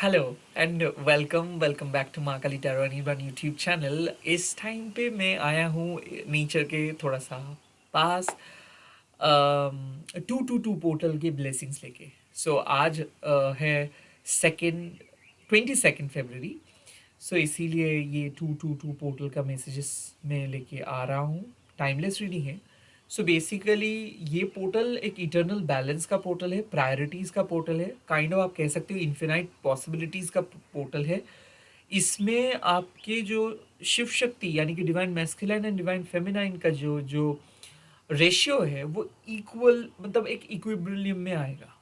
Hello and welcome back to Mahakali tarot and even YouTube channel. इस time पे मैं आया हूँ नेचर के थोड़ा सा पास, 222 पोर्टल के ब्लेसिंग्स लेके। सो आज है सेकेंड 22 फरवरी। सो इसीलिए ये 222 पोर्टल का मैसेजेस मैं लेके आ रहा हूँ। टाइमलेस रीडिंग है। सो बेसिकली ये पोर्टल एक इटर्नल बैलेंस का पोर्टल है, प्रायोरिटीज़ का पोर्टल है, काइंड ऑफ आप कह सकते हो इन्फिनाइट पॉसिबिलिटीज़ का पोर्टल है। इसमें आपके जो शिव शक्ति यानी कि divine masculine and divine feminine का जो जो रेशियो है वो इक्वल, मतलब एक इक्विब्रिलियम में आएगा।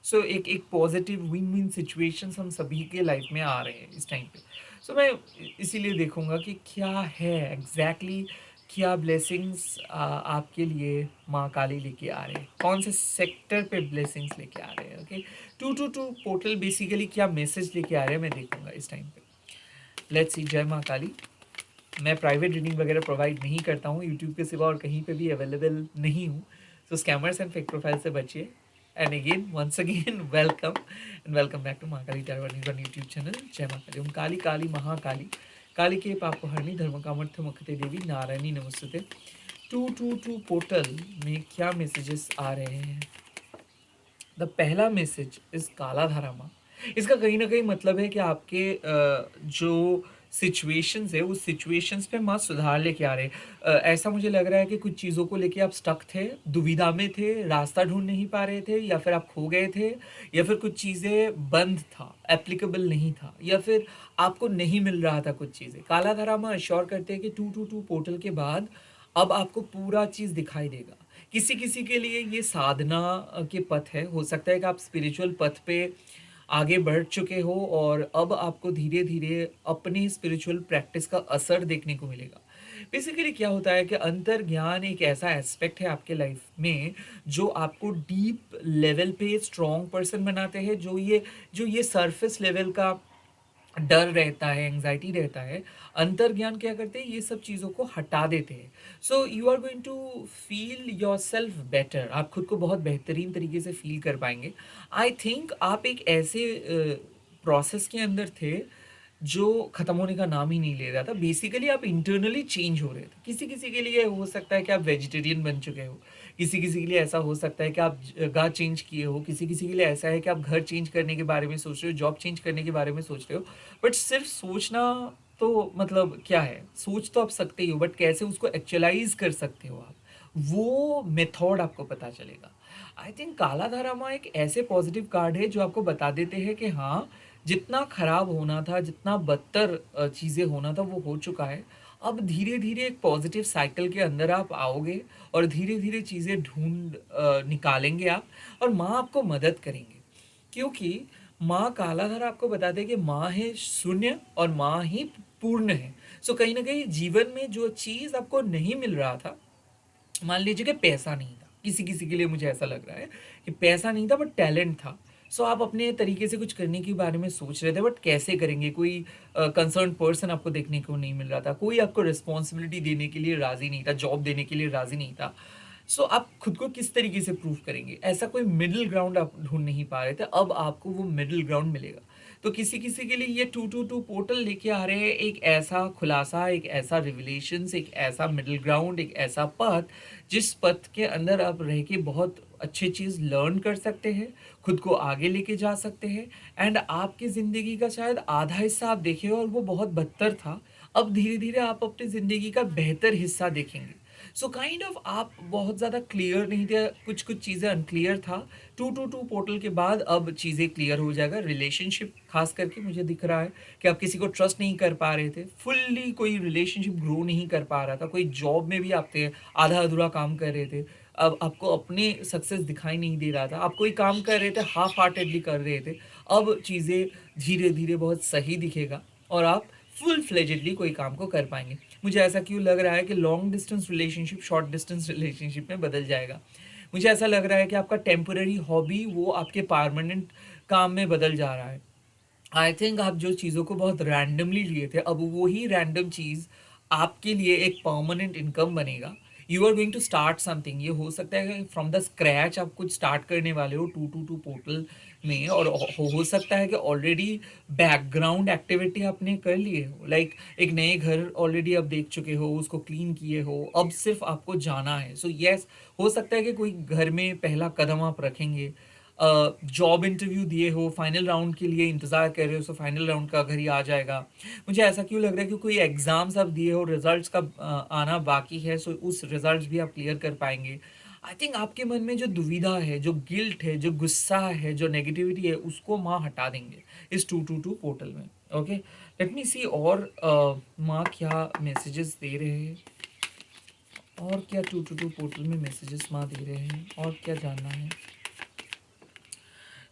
सो एक एक पॉजिटिव विन विन सिचुएशंस हम सभी के लाइफ में आ रहे हैं इस टाइम पे। सो मैं इसीलिए देखूंगा कि क्या है एग्जैक्टली क्या ब्लेसिंग्स आपके लिए माँ काली लेके आ रहे हैं, कौन से सेक्टर पे ब्लेसिंग्स लेके आ रहे हैं। ओके, 222 पोर्टल बेसिकली क्या मैसेज लेके आ रहे हैं मैं देखूंगा इस टाइम पे। Let's see. जय माँ काली। मैं प्राइवेट रीडिंग वगैरह प्रोवाइड नहीं करता हूँ यूट्यूब के सिवा और कहीं पे भी अवेलेबल नहीं हूँ। So scammers and fake profile से बचिए। And again once again welcome back to Mahakali tarot YouTube channel. जय माँ काली। ओम काली काली महाकाली, काली के पापहरणी धर्म कामर्थ मुक्ते देवी नारायणी नमस्ते। 222 पोर्टल में क्या मैसेजेस आ रहे हैं। द पहला मैसेज इस काला धारामा। इसका कहीं ना कहीं मतलब है कि आपके जो सिचुएशंस है उस सिचुएशंस पे माँ सुधार लेके आ रहे हैं। ऐसा मुझे लग रहा है कि कुछ चीज़ों को लेके आप स्टक थे, दुविधा में थे, रास्ता ढूंढ नहीं पा रहे थे, या फिर आप खो गए थे, या फिर कुछ चीज़ें बंद था, एप्लीकेबल नहीं था, या फिर आपको नहीं मिल रहा था कुछ चीज़ें। काला धारामा अश्योर करते हैं कि 222 पोर्टल के बाद अब आपको पूरा चीज़ दिखाई देगा। किसी किसी के लिए ये साधना के पथ है, हो सकता है कि आप स्पिरिचुअल पथ पे आगे बढ़ चुके हो और अब आपको धीरे धीरे अपनी स्पिरिचुअल प्रैक्टिस का असर देखने को मिलेगा। बेसिकली क्या होता है कि अंतर ज्ञान एक ऐसा एस्पेक्ट है आपके लाइफ में जो आपको डीप लेवल पे स्ट्रॉन्ग पर्सन बनाते हैं। जो ये सरफेस लेवल का डर रहता है, एंग्जाइटी रहता है, अंतर्ज्ञान क्या करते हैं, ये सब चीज़ों को हटा देते हैं। So you are going to feel yourself better. आप खुद को बहुत बेहतरीन तरीके से फील कर पाएंगे। आई थिंक आप एक ऐसे प्रोसेस के अंदर थे जो खत्म होने का नाम ही नहीं ले रहा था। बेसिकली आप इंटरनली चेंज हो रहे थे। किसी किसी के लिए हो सकता है कि आप वेजिटेरियन बन चुके हो, किसी किसी के लिए ऐसा हो सकता है कि आप जगह चेंज किए हो, किसी किसी के लिए ऐसा है कि आप घर चेंज करने के बारे में सोच रहे हो, जॉब चेंज करने के बारे में सोच रहे हो। बट सिर्फ सोचना तो मतलब क्या है, सोच तो आप सकते ही हो, बट कैसे उसको एक्चुअलाइज कर सकते हो आप, वो मेथड आपको पता चलेगा। आई थिंक काला धारामा एक ऐसे पॉजिटिव कार्ड है जो आपको बता देते हैं कि हाँ, जितना खराब होना था, जितना बदतर चीज़ें होना था वो हो चुका है। अब धीरे धीरे एक पॉजिटिव साइकिल के अंदर आप आओगे और धीरे धीरे चीज़ें ढूंढ निकालेंगे आप, और माँ आपको मदद करेंगे। क्योंकि माँ कालाधर आपको बताते हैं कि माँ है शून्य और माँ ही पूर्ण है। सो कहीं ना कहीं जीवन में जो चीज़ आपको नहीं मिल रहा था, मान लीजिए कि पैसा नहीं था, किसी किसी के लिए मुझे ऐसा लग रहा है कि पैसा नहीं था बट टैलेंट था। सो आप अपने तरीके से कुछ करने के बारे में सोच रहे थे, बट कैसे करेंगे, कोई कंसर्न पर्सन आपको देखने को नहीं मिल रहा था, कोई आपको रिस्पॉन्सिबिलिटी देने के लिए राजी नहीं था, जॉब देने के लिए राजी नहीं था। सो आप खुद को किस तरीके से प्रूव करेंगे, ऐसा कोई मिडिल ग्राउंड आप ढूंढ नहीं पा रहे थे। अब आपको वो मिडिल ग्राउंड मिलेगा। तो किसी किसी के लिए ये 222 पोर्टल लेके आ रहे हैं एक ऐसा खुलासा, एक ऐसा रिविलेशंस, एक ऐसा मिडिल ग्राउंड, एक ऐसा पथ जिस पथ के अंदर आप रह के बहुत अच्छी चीज़ लर्न कर सकते हैं, खुद को आगे लेके जा सकते हैं। एंड आपकी ज़िंदगी का शायद आधा हिस्सा आप देखे और वो बहुत बदतर था, अब धीरे धीरे आप अपनी ज़िंदगी का बेहतर हिस्सा देखेंगे। सो काइंड ऑफ आप बहुत ज़्यादा क्लियर नहीं थे, कुछ कुछ चीज़ें अनक्लियर था। 222 पोर्टल के बाद अब चीज़ें क्लियर हो जाएगा। रिलेशनशिप खास करके मुझे दिख रहा है कि आप किसी को ट्रस्ट नहीं कर पा रहे थे, फुल्ली कोई रिलेशनशिप ग्रो नहीं कर पा रहा था, कोई जॉब में भी आप थे, आधा अधूरा काम कर रहे थे, अब आपको अपने सक्सेस दिखाई नहीं दे रहा था, आप कोई काम कर रहे थे हाफ हार्टेडली कर रहे थे, अब चीज़ें धीरे धीरे बहुत सही दिखेगा और आप फुल फ्लेजेडली कोई काम को कर पाएंगे। मुझे ऐसा क्यों लग रहा है कि long distance relationship short distance relationship में बदल जाएगा। मुझे ऐसा लग रहा है कि आपका टेम्पररी हॉबी वो आपके परमानेंट काम में बदल जा रहा है। आई थिंक आप जो चीज़ों को बहुत रैंडमली लिए थे, अब वही रैंडम चीज़ आपके लिए एक परमानेंट इनकम बनेगा। You are going to start something. ये हो सकता है कि फ्रॉम द स्क्रैच आप कुछ स्टार्ट करने वाले हो 222 पोर्टल में, और हो सकता है कि ऑलरेडी बैकग्राउंड एक्टिविटी आपने कर लिए हो, लाइक एक नए घर ऑलरेडी आप देख चुके हो, उसको क्लीन किए हो, अब सिर्फ आपको जाना है। सो यस, हो सकता है कि कोई घर में पहला कदम आप रखेंगे। जॉब इंटरव्यू दिए हो, फाइनल राउंड के लिए इंतज़ार कर रहे हो, सो फाइनल राउंड का घर ही आ जाएगा। मुझे ऐसा क्यों लग रहा है कि कोई एग्ज़ाम्स आप दिए हो, रिजल्ट्स का आना बाकी है, सो उस रिजल्ट्स भी आप क्लियर कर पाएंगे। आई थिंक आपके मन में जो दुविधा है, जो गिल्ट है, जो गुस्सा है, जो नेगेटिविटी है, उसको माँ हटा देंगे इस 222 पोर्टल में। ओके, लेट मी सी और माँ क्या मैसेजेस दे रहे हैं, और क्या 222 पोर्टल में मैसेजेस माँ दे रहे हैं, और क्या जानना है।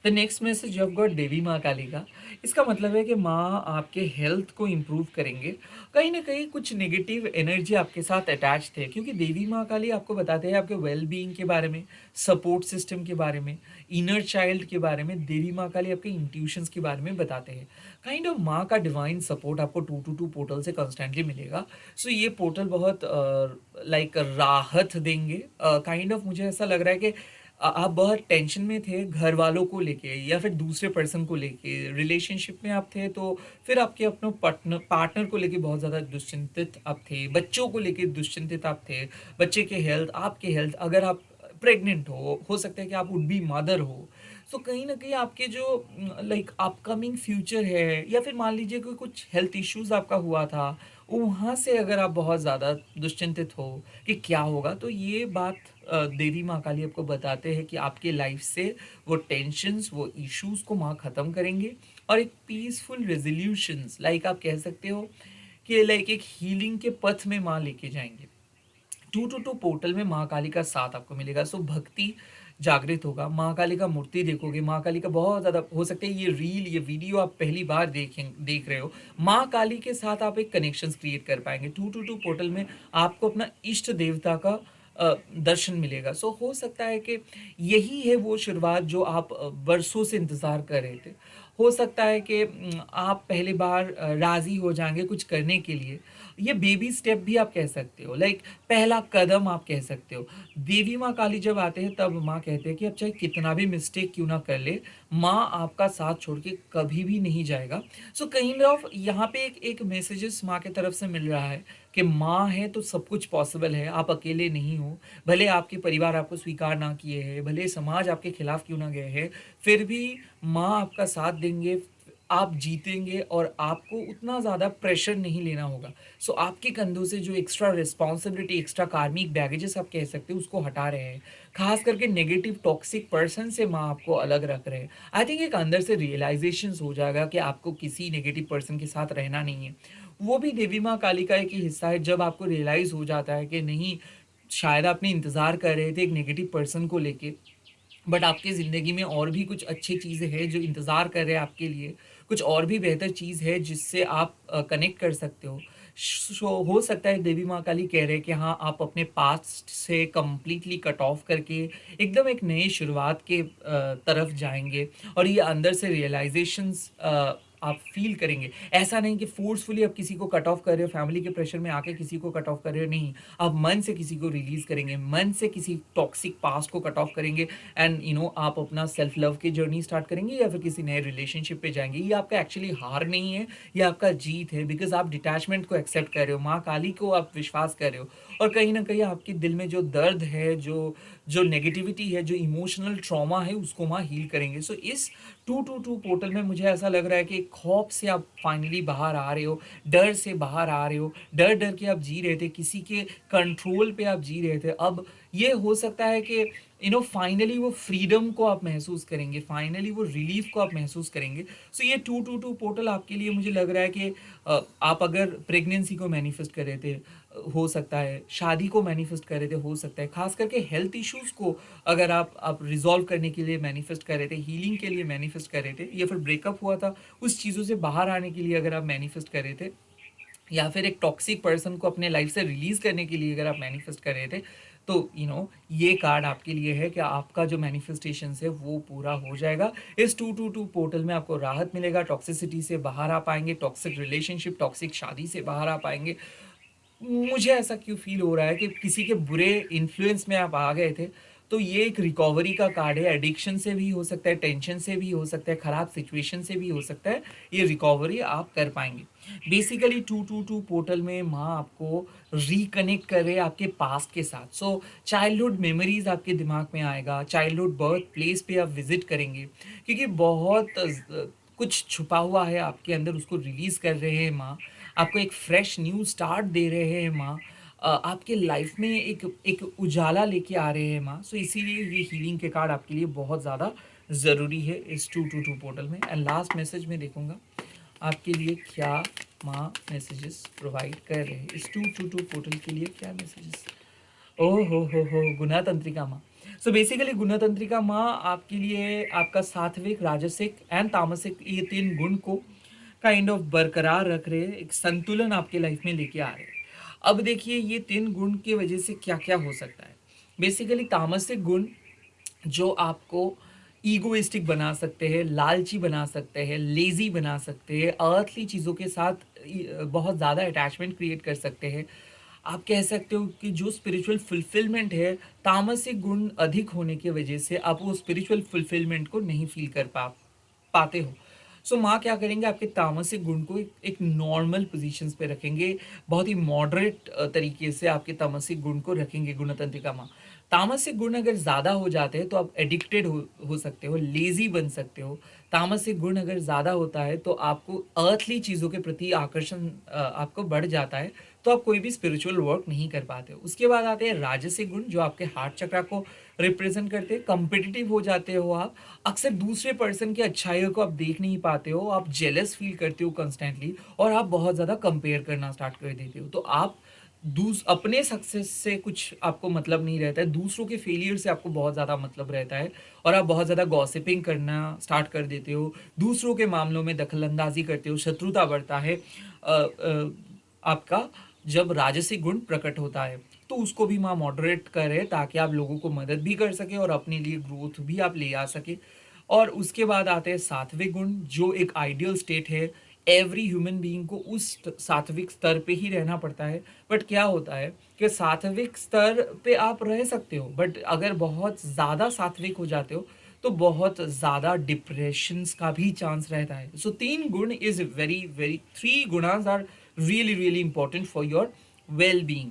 The next message you have got Devi माँ काली का। इसका मतलब है कि माँ आपके हेल्थ को इम्प्रूव करेंगे। कहीं ना कहीं कुछ नेगेटिव एनर्जी आपके साथ अटैच थे, क्योंकि देवी माँ काली आपको बताते हैं आपके वेल बीइंग के बारे में, सपोर्ट सिस्टम के बारे में, इनर चाइल्ड के बारे में। देवी माँ काली आपके इंट्यूशंस के बारे में बताते हैं। काइंड ऑफ माँ का डिवाइन सपोर्ट आपको 222 पोर्टल से कंस्टेंटली मिलेगा। सो ये पोर्टल बहुत लाइक राहत देंगे। काइंड ऑफ मुझे ऐसा लग रहा है कि आप बहुत टेंशन में थे घर वालों को लेके, या फिर दूसरे पर्सन को लेके, रिलेशनशिप में आप थे, तो फिर आपके अपने पार्टनर पार्टनर को लेके बहुत ज़्यादा दुश्चिंतित आप थे, बच्चों को लेके दुश्चिंतित आप थे, बच्चे के हेल्थ, आपके हेल्थ, अगर आप प्रेग्नेंट हो सकता है कि आप वुड बी मदर हो। सो कहीं ना कहीं आपके जो लाइक अपकमिंग फ्यूचर है, या फिर मान लीजिए कि कुछ हेल्थ इश्यूज आपका हुआ था, वहाँ से अगर आप बहुत ज़्यादा दुश्चिंतित हो कि क्या होगा, तो ये बात देवी माँ काली आपको बताते हैं कि आपके लाइफ से वो टेंशन्स, वो इश्यूज को माँ ख़त्म करेंगे, और एक पीसफुल रेजोल्यूशंस, लाइक आप कह सकते हो कि लाइक एक हीलिंग के पथ में माँ लेके जाएंगे। 222 पोर्टल में माँ काली का साथ आपको मिलेगा। सो भक्ति जागृत होगा, माँ काली का मूर्ति देखोगे, माँ काली का बहुत ज़्यादा हो सकता है ये रील, ये वीडियो आप पहली बार देख रहे हो, माँ काली के साथ आप एक कनेक्शंस क्रिएट कर पाएंगे। 222 पोर्टल में आपको अपना इष्ट देवता का दर्शन मिलेगा। सो हो सकता है कि यही है वो शुरुआत जो आप बरसों से इंतज़ार कर रहे थे। हो सकता है कि आप पहली बार राज़ी हो जाएंगे कुछ करने के लिए। ये बेबी स्टेप भी आप कह सकते हो, लाइक पहला कदम आप कह सकते हो। देवी माँ काली जब आते हैं तब माँ कहते हैं कि अब चाहे कितना भी मिस्टेक क्यों ना कर ले, माँ आपका साथ छोड़ के कभी भी नहीं जाएगा। सो काइंड ऑफ यहाँ पे एक एक मैसेजेस माँ के तरफ से मिल रहा है कि माँ है तो सब कुछ पॉसिबल है, आप अकेले नहीं हो। भले आपके परिवार आपको स्वीकार ना किए हैं, भले समाज आपके खिलाफ क्यों ना गए हैं, फिर भी माँ आपका साथ देंगे, आप जीतेंगे, और आपको उतना ज़्यादा प्रेशर नहीं लेना होगा। सो आपके कंधों से जो एक्स्ट्रा रिस्पॉन्सिबिलिटी, एक्स्ट्रा कार्मिक बैगेजेस आप कह सकते हो, उसको हटा रहे हैं। खास करके नेगेटिव टॉक्सिक पर्सन से माँ आपको अलग रख रहे हैं। आई थिंक एक अंदर से रियलाइजेशन हो जाएगा कि आपको किसी नेगेटिव पर्सन के साथ रहना नहीं है। वो भी देवी माँ काली का एक ही हिस्सा है। जब आपको रियलाइज हो जाता है कि नहीं, शायद आपने इंतज़ार कर रहे थे एक नेगेटिव पर्सन को लेके, बट आपकी ज़िंदगी में और भी कुछ अच्छी चीज़ें हैं जो इंतज़ार कर रहे हैं आपके लिए, कुछ और भी बेहतर चीज़ है जिससे आप कनेक्ट कर सकते हो। हो सकता है देवी माँ काली कह रहे हैं कि हाँ, आप अपने पास्ट से कंप्लीटली कट ऑफ करके एकदम एक नई शुरुआत के तरफ जाएंगे, और ये अंदर से रियलाइजेशंस आप फील करेंगे। ऐसा नहीं कि फोर्सफुली आप किसी को कट ऑफ कर रहे हो, फैमिली के प्रेशर में आके किसी को कट ऑफ कर रहे हो, नहीं। आप मन से किसी को रिलीज करेंगे, मन से किसी टॉक्सिक पास्ट को कट ऑफ करेंगे, एंड आप अपना सेल्फ लव की जर्नी स्टार्ट करेंगे, या फिर किसी नए रिलेशनशिप पे जाएंगे। ये आपका एक्चुअली हार नहीं है, ये आपका जीत है, बिकॉज आप डिटैचमेंट को एक्सेप्ट कर रहे हो, माँ काली को आप विश्वास कर रहे हो, और कहीं ना कहीं आपके दिल में जो दर्द है, जो जो नेगेटिविटी है, जो इमोशनल ट्रॉमा है, उसको माँ हील करेंगे। सो इस 222 पोर्टल में मुझे ऐसा लग रहा है कि खौफ से आप फाइनली बाहर आ रहे हो, डर से बाहर आ रहे हो। डर डर के आप जी रहे थे, किसी के कंट्रोल पे आप जी रहे थे, अब ये हो सकता है कि फाइनली वो फ्रीडम को आप महसूस करेंगे, फाइनली वो रिलीफ को आप महसूस करेंगे। सो ये 222 पोर्टल आपके लिए मुझे लग रहा है कि आप अगर प्रेगनेंसी को मैनिफेस्ट कर रहे थे, हो सकता है शादी को मैनिफेस्ट कर रहे थे, हो सकता है खास करके हेल्थ इश्यूज को अगर आप रिजॉल्व करने के लिए मैनिफेस्ट कर रहे थे, हीलिंग के लिए मैनिफेस्ट कर रहे थे, या फिर ब्रेकअप हुआ था उस चीज़ों से बाहर आने के लिए अगर आप मैनिफेस्ट कर रहे थे, या फिर एक टॉक्सिक पर्सन को अपने लाइफ से रिलीज करने के लिए अगर आप मैनिफेस्ट कर रहे थे, तो ये कार्ड आपके लिए है कि आपका जो मैनिफेस्टेशन है वो पूरा हो जाएगा। इस 222 पोर्टल में आपको राहत मिलेगा, टॉक्सिसिटी से बाहर आ पाएंगे, टॉक्सिक रिलेशनशिप, टॉक्सिक शादी से बाहर आ पाएंगे। मुझे ऐसा क्यों फ़ील हो रहा है कि किसी के बुरे इन्फ्लुएंस में आप आ गए थे, तो ये एक रिकवरी का कार्ड है, एडिक्शन से भी हो सकता है, टेंशन से भी हो सकता है, खराब सिचुएशन से भी हो सकता है, ये रिकवरी आप कर पाएँगे। बेसिकली 222 पोर्टल में माँ आपको रिकनेक्ट कर रहे हैं आपके पास्ट के साथ। सो चाइल्डहुड मेमोरीज़ आपके दिमाग में आएगा, चाइल्डहुड बर्थ प्लेस पे आप विज़िट करेंगे, क्योंकि बहुत कुछ छुपा हुआ है आपके अंदर, उसको रिलीज़ कर रहे हैं माँ। आपको एक फ्रेश न्यू स्टार्ट दे रहे हैं माँ। आपके लाइफ में एक एक उजाला लेके आ रहे हैं माँ। सो इसीलिए ये हीलिंग के कार्ड आपके लिए बहुत ज़्यादा ज़रूरी है इस 222 पोर्टल में। एंड लास्ट मैसेज मैं देखूँगा आपके लिए क्या माँ मैसेजेस प्रोवाइड कर रहे हैं इस 222 पोर्टल के लिए, क्या मैसेजेस। ओह हो गुना तंत्रिका माँ। सो बेसिकली गुना तंत्रिका माँ आपके लिए आपका सात्विक, राजसिक एंड तामसिक ये 3 गुण को काइंड ऑफ बरकरार रख रहे हैं, एक संतुलन आपके लाइफ में लेके आ रहे हैं। अब देखिए ये 3 गुण की वजह से क्या-क्या हो सकता है। बेसिकली तामसिक गुण जो आपको ईगोइस्टिक बना सकते हैं, लालची बना सकते हैं, लेज़ी बना सकते हैं, अर्थली चीज़ों के साथ बहुत ज़्यादा अटैचमेंट क्रिएट कर सकते हैं। आप कह सकते हो कि जो स्पिरिचुअल फुलफिलमेंट है, तामसिक गुण अधिक होने की वजह से आप वो स्पिरिचुअल फुलफिलमेंट को नहीं फ़ील कर पाते हो। सो माँ क्या करेंगे, आपके तामसिक गुण को एक नॉर्मल पोजीशंस पे रखेंगे, बहुत ही मॉडरेट तरीके से आपके तामसिक गुण को रखेंगे गुणतंत्रिका माँ। तामसिक गुण अगर ज़्यादा हो जाते हैं तो आप एडिक्टेड हो सकते हो, लेज़ी बन सकते हो। तामसिक गुण अगर ज़्यादा होता है तो आपको अर्थली चीज़ों के प्रति आकर्षण आपको बढ़ जाता है, तो आप कोई भी स्पिरिचुअल वर्क नहीं कर पाते हो। उसके बाद आते हैं राजसिक गुण जो आपके हार्ट चक्र को रिप्रेज़ेंट करते हैं, कॉम्पिटिटिव हो जाते हो आप, अक्सर दूसरे पर्सन की अच्छाइयों को आप देख नहीं पाते हो, आप जेलस फ़ील करते हो कॉन्स्टेंटली और आप बहुत ज़्यादा कंपेयर करना स्टार्ट कर देते हो। तो आप अपने सक्सेस से कुछ आपको मतलब नहीं रहता है, दूसरों के फेलियर से आपको बहुत ज़्यादा मतलब रहता है और आप बहुत ज़्यादा गॉसिपिंग करना स्टार्ट कर देते हो, दूसरों के मामलों में दखल-अंदाज़ी करते हो, शत्रुता बढ़ता है। आपका जब राजसिक गुण प्रकट होता है, तो उसको भी माँ मॉडरेट करें ताकि आप लोगों को मदद भी कर सकें और अपने लिए ग्रोथ भी आप ले आ सकें। और उसके बाद आते हैं सात्विक गुण जो एक आइडियल स्टेट है, एवरी ह्यूमन बीइंग को उस सात्विक स्तर पे ही रहना पड़ता है। बट क्या होता है कि सात्विक स्तर पे आप रह सकते हो, बट अगर बहुत ज़्यादा सात्विक हो जाते हो तो बहुत ज़्यादा डिप्रेशंस का भी चांस रहता है। सो 3 गुण इज़ वेरी वेरी 3 गुणास are really really important for your well being.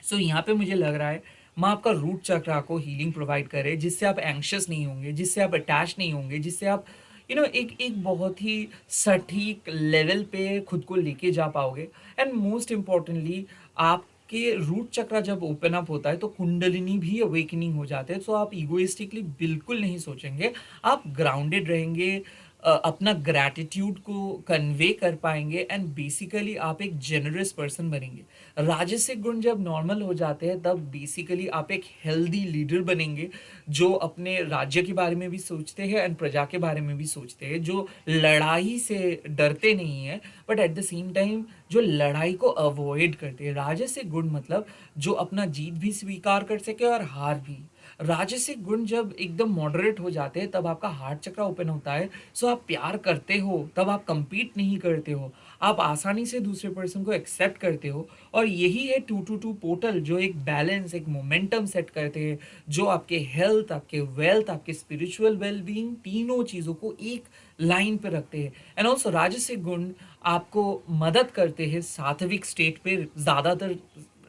So यहाँ पे मुझे लग रहा है माँ आपका रूट चक्र को हीलिंग प्रोवाइड करे, जिससे आप एंग्शियस नहीं होंगे, जिससे आप अटैच नहीं होंगे, जिससे आप एक एक बहुत ही सटीक लेवल पे खुद को लेके जा पाओगे। एंड मोस्ट इम्पॉर्टेंटली आपके रूट चक्र जब ओपन अप होता है तो कुंडलिनी भी अवेकनिंग हो जाते हैं, तो आप इगोइस्टिकली बिल्कुल नहीं सोचेंगे, आप ग्राउंडेड रहेंगे, अपना ग्रैटिट्यूड को कन्वे कर पाएंगे एंड बेसिकली आप एक जेनरस पर्सन बनेंगे। राजसिक गुण जब नॉर्मल हो जाते हैं तब बेसिकली आप एक हेल्दी लीडर बनेंगे, जो अपने राज्य के बारे में भी सोचते हैं एंड प्रजा के बारे में भी सोचते हैं, जो लड़ाई से डरते नहीं है, but at the same time जो लड़ाई को अवॉइड करते हैं। राजसिक गुण मतलब जो अपना जीत भी स्वीकार कर सके और हार भी। राजसिक गुण जब एकदम मॉडरेट हो जाते हैं तब आपका हार्ट चक्र ओपन होता है। सो आप प्यार करते हो तब आप कंपीट नहीं करते हो, आप आसानी से दूसरे पर्सन को एक्सेप्ट करते हो। और यही है 222 पोर्टल जो एक बैलेंस, एक मोमेंटम सेट करते हैं, जो आपके हेल्थ, आपके वेल्थ, आपके स्पिरिचुअल वेलबींग तीनों चीज़ों को एक लाइन पे रखते हैं। एंड ऑल्सो राजसिक गुण आपको मदद करते हैं सात्विक स्टेट पे ज़्यादातर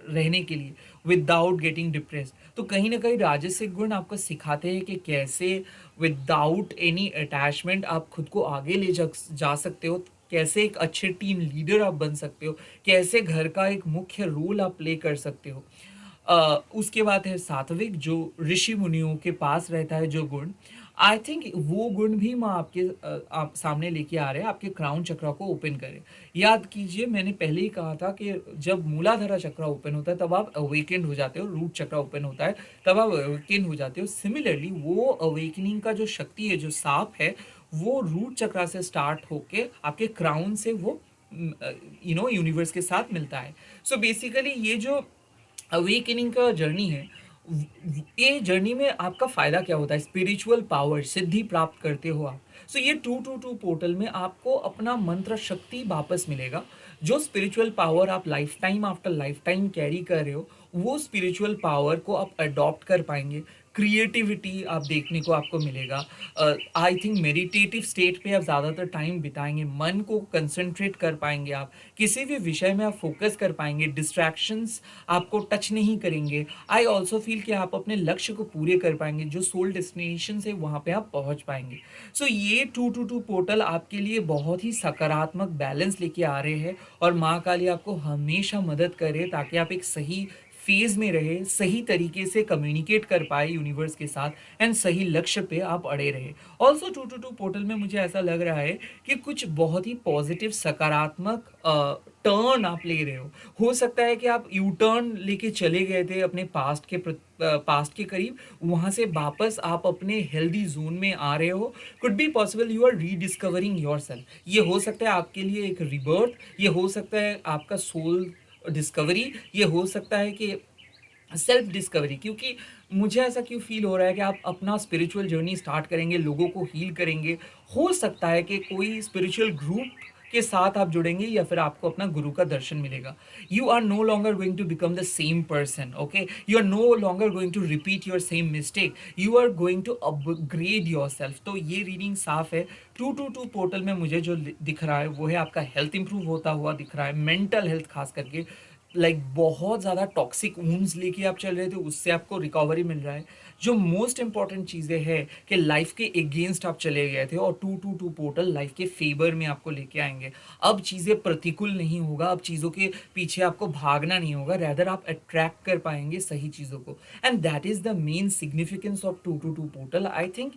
रहने के लिए विदाउट गेटिंग डिप्रेस। तो कहीं ना कहीं राजसिक गुण आपको सिखाते हैं कि कैसे विदाउट एनी अटैचमेंट आप खुद को आगे ले जा सकते हो, कैसे एक अच्छे टीम लीडर आप बन सकते हो, कैसे घर का एक मुख्य रोल आप प्ले कर सकते हो। उसके बाद है सात्विक जो ऋषि मुनियों के पास रहता है जो गुण, आई थिंक वो गुण भी मैं आपके आप सामने लेके आ रहे हैं, आपके क्राउन चक्र को ओपन करें। याद कीजिए मैंने पहले ही कहा था कि जब मूलाधारा चक्र ओपन होता है तब आप अवेकेंड हो जाते हो, रूट चक्र ओपन होता है तब आप अवेकेंड हो जाते हो। सिमिलरली वो अवेकनिंग का जो शक्ति है, जो साप है, वो रूट चक्र से स्टार्ट होके आपके क्राउन से वो यूनिवर्स के साथ मिलता है। सो बेसिकली ये जो अवेकनिंग का जर्नी है ये जर्नी में आपका फ़ायदा क्या होता है? स्पिरिचुअल पावर, सिद्धि प्राप्त करते हो आप। सो ये 222 पोर्टल में आपको अपना मंत्र शक्ति वापस मिलेगा। जो स्पिरिचुअल पावर आप life time after life time carry कर रहे हो, वो स्पिरिचुअल पावर को आप अडॉप्ट कर पाएँगे। क्रिएटिविटी आप देखने को आपको मिलेगा। आई थिंक मेडिटेटिव स्टेट पे आप ज़्यादातर टाइम बिताएँगे, मन को कंसंट्रेट कर पाएँगे आप, किसी भी विषय में आप फ़ोकस कर पाएँगे, डिस्ट्रैक्शंस आपको टच नहीं करेंगे। आई ऑल्सो फ़ील कि आप अपने लक्ष्य को पूरे कर पाएँगे, जो सोल डेस्टिनेशंस है वहाँ पे आप पहुँच पाएँगे। सो ये 222 पोर्टल आपके लिए बहुत ही सकारात्मक बैलेंस लेके आ रहे हैं और माँ काली आपको हमेशा मदद करे ताकि आप एक सही फ़ेज़ में रहे, सही तरीके से कम्युनिकेट कर पाए यूनिवर्स के साथ एंड सही लक्ष्य पे आप अड़े रहे। ऑल्सो 222 पोर्टल में मुझे ऐसा लग रहा है कि कुछ बहुत ही पॉज़िटिव सकारात्मक टर्न आप ले रहे हो। हो सकता है कि आप यू टर्न लेके चले गए थे अपने पास्ट के करीब, वहाँ से वापस आप अपने हेल्दी ज़ोन में आ रहे हो। Could be possible you are rediscovering yourself. ये हो सकता है आपके लिए एक रीबर्थ, ये हो सकता है आपका सोल डिस्कवरी, ये हो सकता है कि सेल्फ डिस्कवरी, क्योंकि मुझे ऐसा क्यों फ़ील हो रहा है कि आप अपना स्पिरिचुअल जर्नी स्टार्ट करेंगे, लोगों को हील करेंगे। हो सकता है कि कोई स्पिरिचुअल ग्रुप के साथ आप जुड़ेंगे या फिर आपको अपना गुरु का दर्शन मिलेगा। You are no longer going to become the same person, okay? You are no longer going to repeat your same mistake, you are going to upgrade yourself. तो ये रीडिंग साफ़ है। 222 पोर्टल में मुझे जो दिख रहा है वो है आपका हेल्थ इंप्रूव होता हुआ दिख रहा है, मेंटल हेल्थ खास करके। लाइक बहुत ज़्यादा टॉक्सिक वुंड्स लेके आप चल रहे थे, उससे आपको रिकवरी मिल रहा है। जो मोस्ट इम्पॉर्टेंट चीज़ें हैं कि लाइफ के अगेंस्ट आप चले गए थे और 222 पोर्टल लाइफ के फेवर में आपको लेके आएंगे। अब चीज़ें प्रतिकूल नहीं होगा, अब चीज़ों के पीछे आपको भागना नहीं होगा, रैदर आप अट्रैक्ट कर पाएंगे सही चीज़ों को। And that is the main significance of 222 portal. I think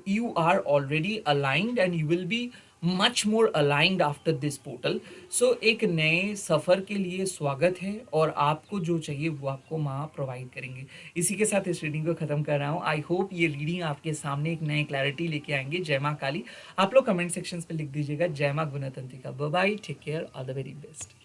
you are already aligned and you will be much more aligned after this portal. So एक नए सफ़र के लिए स्वागत है और आपको जो चाहिए वो आपको माँ प्रोवाइड करेंगे। इसी के साथ इस रीडिंग को ख़त्म कर रहा हूँ। आई होप ये रीडिंग आपके सामने एक नए क्लैरिटी लेके आएंगे। जय माँ काली। आप लोग कमेंट सेक्शंस पे लिख दीजिएगा जय माँ गुणतंत्रिका। Bye bye, take care, all the very best.